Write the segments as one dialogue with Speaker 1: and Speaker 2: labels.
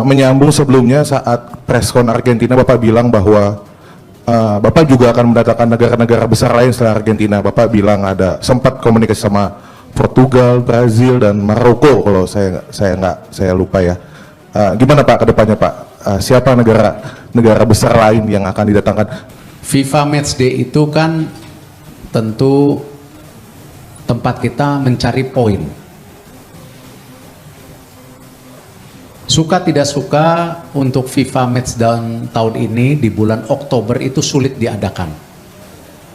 Speaker 1: Menyambung sebelumnya saat preskon Argentina, Bapak bilang bahwa Bapak juga akan mendatangkan negara-negara besar lain setelah Argentina. Bapak bilang ada sempat komunikasi sama Portugal, Brazil, dan Maroko kalau saya lupa ya. Gimana Pak kedepannya Pak? Siapa negara besar lain yang akan didatangkan?
Speaker 2: FIFA Matchday itu kan tentu tempat kita mencari poin. Suka tidak suka, untuk FIFA Matchday tahun ini di bulan Oktober itu sulit diadakan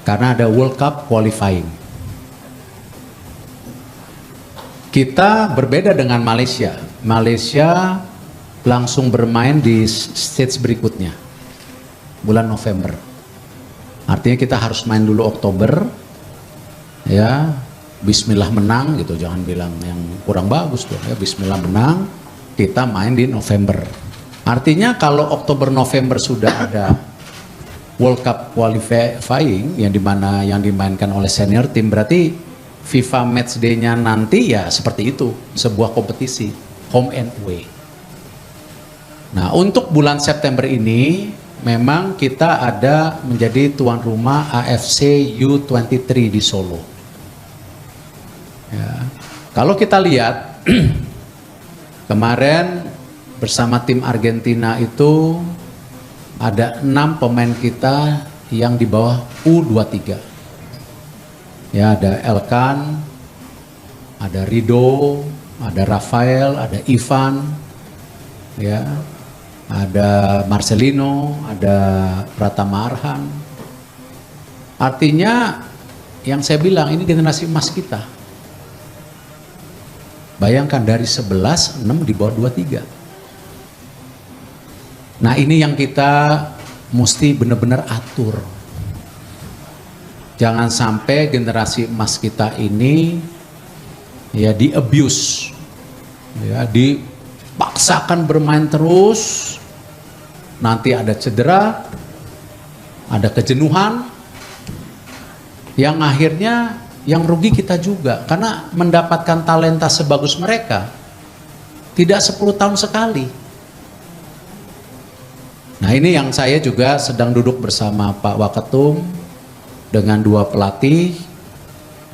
Speaker 2: karena ada World Cup qualifying. Kita berbeda dengan Malaysia. Malaysia langsung bermain di stage berikutnya bulan November. Artinya kita harus main dulu Oktober, ya, Bismillah menang gitu, jangan bilang yang kurang bagus tuh, ya, Bismillah menang. Kita main di November. Artinya kalau Oktober November sudah ada World Cup qualifying yang dimainkan oleh senior tim, berarti FIFA Matchday-nya nanti ya seperti itu, sebuah kompetisi home and away. Nah, untuk bulan September ini memang kita ada menjadi tuan rumah AFC U23 di Solo. Ya. Kalau kita lihat kemarin bersama tim Argentina itu ada 6 pemain kita yang di bawah U23. Ya, ada Elkan, ada Rido, ada Rafael, ada Ivan, ya, ada Marcelino, ada Pratama Arhan. Artinya yang saya bilang ini generasi emas kita. Bayangkan dari 11, 6 di bawah 23. Nah, ini yang kita mesti benar-benar atur. Jangan sampai generasi emas kita ini ya di abuse, ya dipaksakan bermain terus, nanti ada cedera, ada kejenuhan, yang akhirnya yang rugi kita juga, karena mendapatkan talenta sebagus mereka tidak 10 tahun sekali. Nah, ini yang saya juga sedang duduk bersama Pak Waketum dengan 2 pelatih,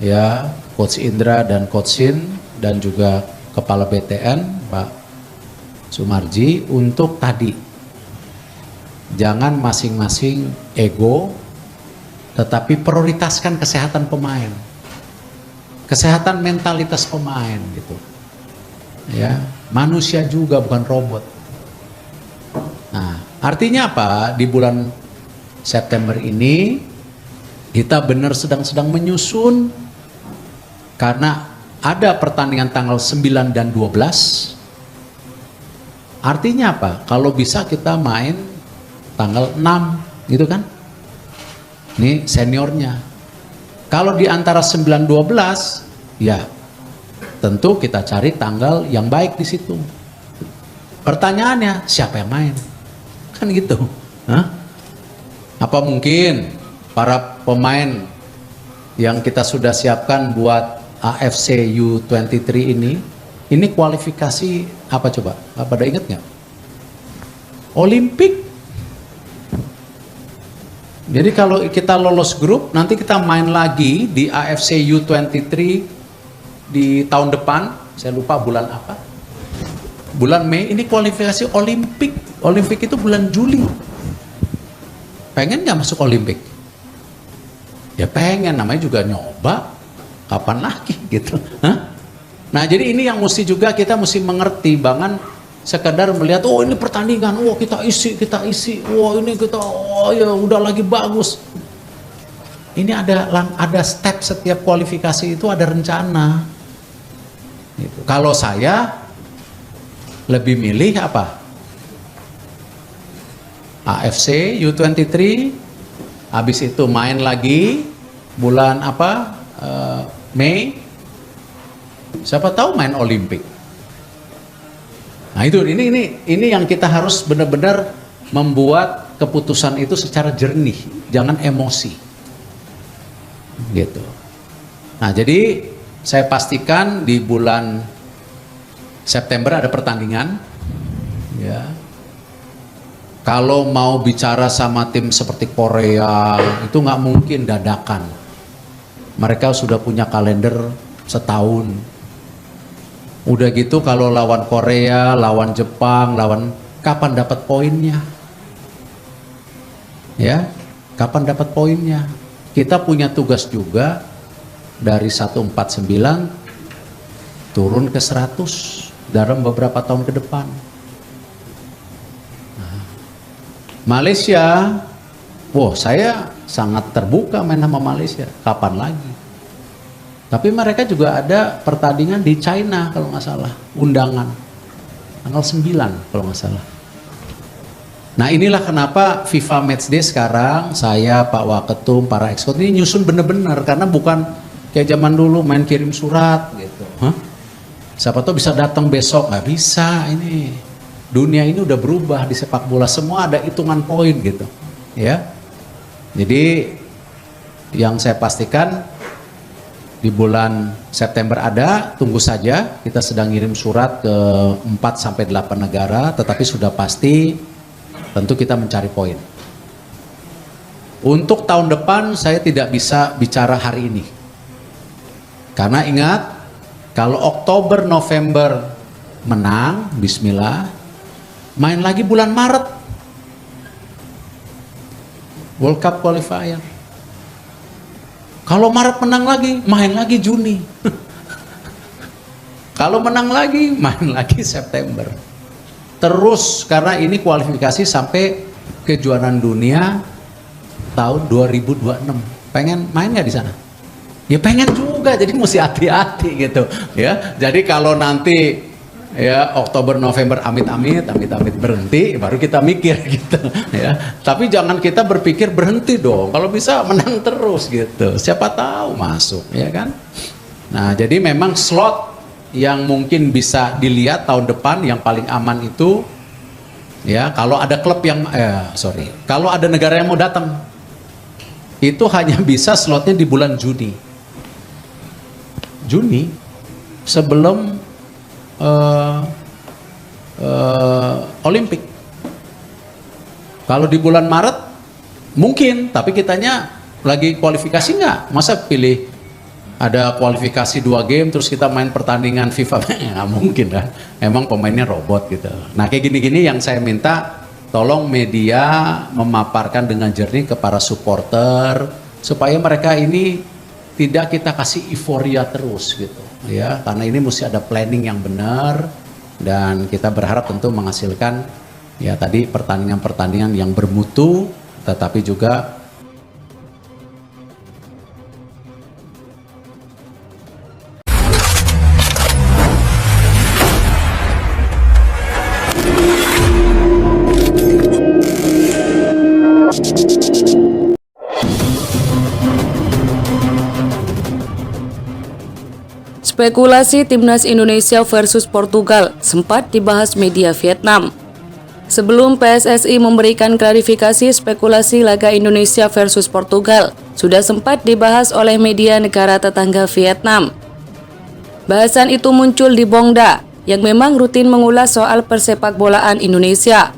Speaker 2: ya, Coach Indra dan Coach Sin, dan juga Kepala BTN Pak Sumarji, untuk tadi jangan masing-masing ego, tetapi prioritaskan kesehatan pemain, kesehatan mentalitas pemain gitu. Ya, manusia juga bukan robot. Nah, artinya apa? Di bulan September ini kita benar sedang menyusun, karena ada pertandingan tanggal 9 dan 12. Artinya apa? Kalau bisa kita main tanggal 6 gitu kan? Ini seniornya. Kalau di antara 9 12, ya tentu kita cari tanggal yang baik di situ. Pertanyaannya, siapa yang main? Kan gitu. Hah? Apa mungkin para pemain yang kita sudah siapkan buat AFC U23 ini kualifikasi apa coba? Pada ingat nggak? Olimpik. Jadi kalau kita lolos grup, nanti kita main lagi di AFC U23 di tahun depan. Saya lupa bulan apa. Bulan Mei, ini kualifikasi Olimpik. Olimpik itu bulan Juli. Pengen nggak masuk Olimpik? Ya pengen, namanya juga nyoba. Kapan lagi gitu? Hah? Nah, jadi ini yang mesti juga kita mesti mengerti, jangan sekedar melihat, oh ini pertandingan, oh kita isi, oh ini kita, oh ya udah lagi bagus. Ini ada step, setiap kualifikasi itu ada rencana. Gitu. Kalau saya lebih milih apa? AFC U23, habis itu main lagi bulan apa? Mei. Siapa tahu main Olimpik. Nah, itu ini yang kita harus benar-benar membuat keputusan itu secara jernih, jangan emosi. Gitu. Nah, jadi saya pastikan di bulan September ada pertandingan. Ya. Kalau mau bicara sama tim seperti Korea, itu nggak mungkin dadakan. Mereka sudah punya kalender setahun. Udah gitu kalau lawan Korea, lawan Jepang, kapan dapat poinnya? Ya, kapan dapat poinnya? Kita punya tugas juga dari 149 turun ke 100 dalam beberapa tahun ke depan. Nah, Malaysia, saya sangat terbuka main sama Malaysia. Kapan lagi? Tapi mereka juga ada pertandingan di China kalau nggak salah, undangan tanggal 9 kalau nggak salah. Nah inilah kenapa FIFA Matchday sekarang saya, Pak Waketum, para ekskul ini nyusun bener-bener, karena bukan kayak zaman dulu main kirim surat gitu. Siapa tahu bisa datang besok, nggak bisa. Ini dunia ini udah berubah di sepak bola, semua ada hitungan poin gitu, ya. Jadi yang saya pastikan di bulan September ada, tunggu saja. Kita sedang ngirim surat ke 4-8 negara, tetapi sudah pasti tentu kita mencari poin. Untuk tahun depan saya tidak bisa bicara hari ini, karena ingat, kalau Oktober November menang, bismillah, main lagi bulan Maret World Cup qualifier. Kalau Maret menang lagi, main lagi Juni. Kalau menang lagi, main lagi September. Terus, karena ini kualifikasi sampai kejuaraan dunia tahun 2026. Pengen main nggak di sana? Ya pengen juga, jadi mesti hati-hati gitu ya. Jadi kalau nanti ya Oktober November amit-amit berhenti, baru kita mikir gitu ya. Tapi jangan kita berpikir berhenti dong. Kalau bisa menang terus gitu. Siapa tahu masuk, ya kan? Nah, jadi memang slot yang mungkin bisa dilihat tahun depan yang paling aman itu ya, kalau ada klub yang kalau ada negara yang mau datang, itu hanya bisa slotnya di bulan Juni sebelum Olimpik. Kalau di bulan Maret mungkin, tapi kitanya lagi kualifikasi nggak? Masa pilih ada kualifikasi 2 game terus kita main pertandingan FIFA? Nggak mungkin kan? Emang pemainnya robot gitu. Nah kayak gini-gini yang saya minta, tolong media memaparkan dengan jernih ke para supporter supaya mereka ini tidak kita kasih euforia terus gitu ya, karena ini mesti ada planning yang benar, dan kita berharap tentu menghasilkan ya tadi pertandingan-pertandingan yang bermutu, tetapi juga
Speaker 3: Spekulasi Timnas Indonesia versus Portugal sempat dibahas media Vietnam. Sebelum PSSI memberikan klarifikasi, spekulasi laga Indonesia versus Portugal sudah sempat dibahas oleh media negara tetangga Vietnam. Bahasan itu muncul di Bongda, yang memang rutin mengulas soal persepakbolaan Indonesia.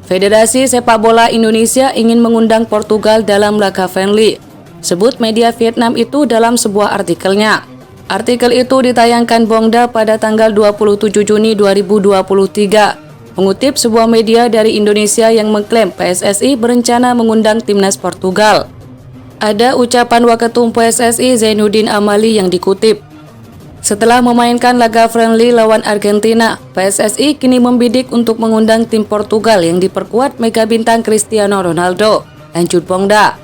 Speaker 3: Federasi Sepak Bola Indonesia ingin mengundang Portugal dalam laga friendly, sebut media Vietnam itu dalam sebuah artikelnya. Artikel itu ditayangkan Bongda pada tanggal 27 Juni 2023, mengutip sebuah media dari Indonesia yang mengklaim PSSI berencana mengundang timnas Portugal. Ada ucapan Waketum PSSI Zainuddin Amali yang dikutip. Setelah memainkan laga friendly lawan Argentina, PSSI kini membidik untuk mengundang tim Portugal yang diperkuat mega bintang Cristiano Ronaldo, lanjut Bongda.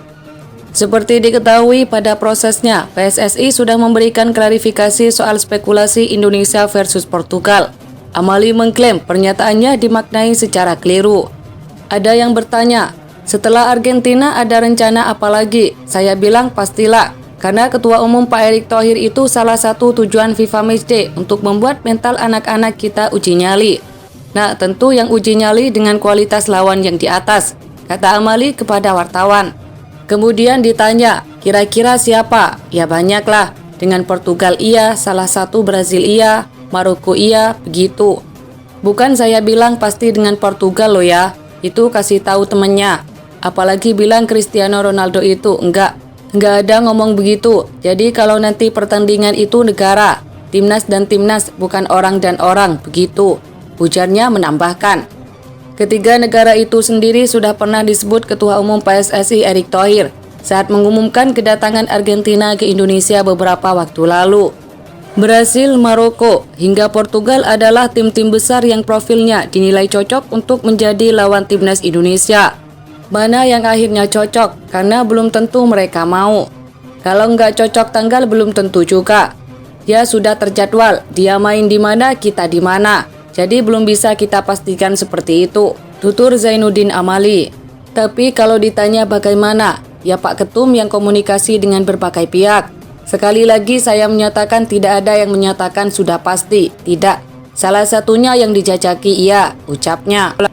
Speaker 3: Seperti diketahui pada prosesnya, PSSI sudah memberikan klarifikasi soal spekulasi Indonesia versus Portugal. Amali mengklaim pernyataannya dimaknai secara keliru. Ada yang bertanya, setelah Argentina ada rencana apa lagi? Saya bilang pastilah, karena Ketua Umum Pak Erick Thohir itu salah satu tujuan FIFA Matchday untuk membuat mental anak-anak kita uji nyali. Nah, tentu yang uji nyali dengan kualitas lawan yang di atas, kata Amali kepada wartawan. Kemudian ditanya, kira-kira siapa? Ya banyaklah. Dengan Portugal iya, salah satu Brazil iya, Maroko iya, begitu. Bukan saya bilang pasti dengan Portugal loh ya, itu kasih tahu temennya. Apalagi bilang Cristiano Ronaldo itu, enggak ada ngomong begitu. Jadi kalau nanti pertandingan itu negara, timnas dan timnas, bukan orang dan orang, begitu. Ujarnya menambahkan. Ketiga negara itu sendiri sudah pernah disebut Ketua Umum PSSI Erick Thohir saat mengumumkan kedatangan Argentina ke Indonesia beberapa waktu lalu. Brasil, Maroko, hingga Portugal adalah tim-tim besar yang profilnya dinilai cocok untuk menjadi lawan timnas Indonesia. Mana yang akhirnya cocok, karena belum tentu mereka mau. Kalau nggak cocok tanggal belum tentu juga. Ya sudah terjadwal, dia main di mana, kita di mana. Jadi belum bisa kita pastikan seperti itu, tutur Zainuddin Amali. Tapi kalau ditanya bagaimana, ya Pak Ketum yang komunikasi dengan berbagai pihak. Sekali lagi saya menyatakan tidak ada yang menyatakan sudah pasti, tidak. Salah satunya yang dijajaki iya, ucapnya.